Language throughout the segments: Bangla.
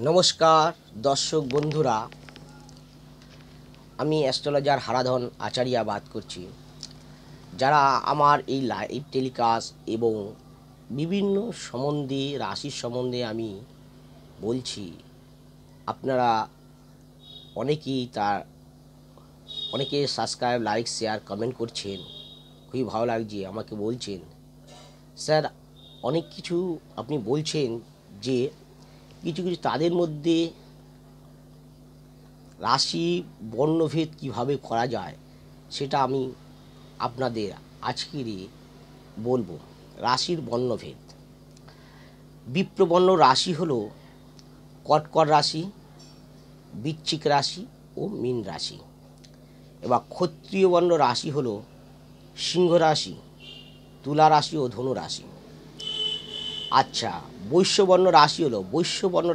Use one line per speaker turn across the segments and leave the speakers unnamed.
নমস্কার দর্শক বন্ধুরা, আমি অ্যাস্ট্রোলজার হারাধন আচারিয়া বাদ করছি। যারা আমার এই লাইভ টেলিকাস্ট এবং বিভিন্ন সম্বন্ধে রাশির সম্বন্ধে আমি বলছি, আপনারা অনেকে সাবস্ক্রাইব, লাইক, শেয়ার, কমেন্ট করছেন। খুবই ভালো লাগছে। আমাকে বলছেন, স্যার অনেক কিছু আপনি বলছেন যে কিছু কিছু তাদের মধ্যে রাশি বর্ণভেদ কিভাবে করা যায়, সেটা আমি আপনাদের আজকেরই বলবো। রাশির বর্ণভেদ। বিপ্রবর্ণ রাশি হলো কর্কট রাশি, বৃশ্চিক রাশি ও মীন রাশি। এবার ক্ষত্রিয় বর্ণ রাশি হলো সিংহ রাশি, তুলা রাশি ও ধনু রাশি। আচ্ছা, বৈশ্যবর্ণ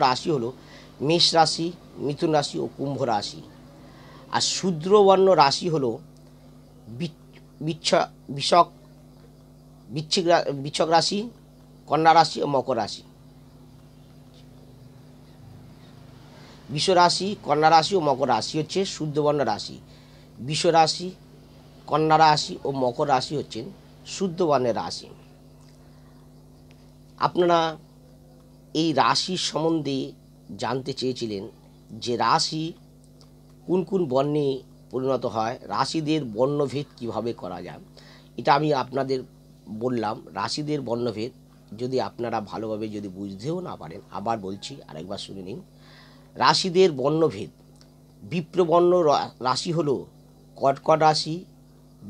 রাশি হলো মেষ রাশি, মিথুন রাশি ও কুম্ভ রাশি। আর শূদ্রবর্ণ রাশি হলো বৃশ্চিক রাশি, কন্যা রাশি ও মকর রাশি। বৃষ রাশি, কন্যা রাশি ও মকর রাশি হচ্ছে শূদ্রবর্ণ রাশি। বৃষ রাশি, কন্যা রাশি ও মকর রাশি হচ্ছেন শূদ্রবর্ণের রাশি। আপনারা এই রাশির সম্বন্ধে জানতে চেয়েছিলেন যে রাশি কোন কোন বর্ণে পরিণত হয়, রাশিদের বর্ণভেদ কিভাবে করা যায়। এটা আমি আপনাদের বললাম। রাশিদের বর্ণভেদ যদি আপনারা ভালোভাবে যদি বুঝতেও না পারেন, আবার বলছি, আরেকবার শুনে নিন। রাশিদের বর্ণভেদ। বিপ্রবর্ণ রাশি হলো কর্কট রাশি,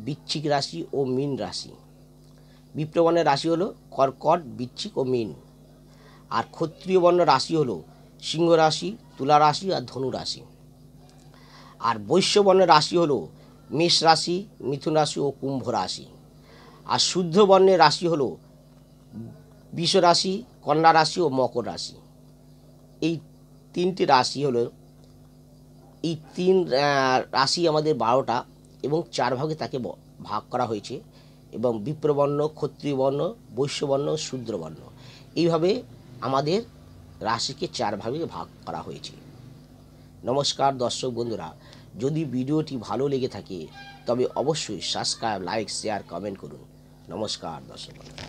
বৃশ্চিক রাশি ও মীন রাশি। বিপ্রবর্ণের রাশি হলো কর্কট, বৃশ্চিক ও মীন। আর ক্ষত্রিয় বর্ণ রাশি হলো সিংহ রাশি, তুলা রাশি আর ধনু রাশি। আর বৈশ্যবর্ণের রাশি হলো মেষ রাশি, মিথুন রাশি ও কুম্ভ রাশি। আর শুদ্ধ বর্ণের রাশি হলো বৃষ রাশি, কন্যা রাশি ও মকর রাশি। এই তিনটি রাশি হলো, এই তিন রাশি আমাদের 12টা এবং 4 ভাগে তাকে ভাগ করা হয়েছে। এবং বিপ্রবর্ণ, ক্ষত্রিয় বর্ণ, বৈশ্যবর্ণ, শূদ্রবর্ণ, এইভাবে আমাদের রাশিকে 4 ভাগে ভাগ করা হয়েছে। নমস্কার দর্শক বন্ধুরা, যদি ভিডিওটি ভালো লেগে থাকে তবে অবশ্যই সাবস্ক্রাইব, লাইক, শেয়ার, কমেন্ট করুন। নমস্কার দর্শক বন্ধুরা।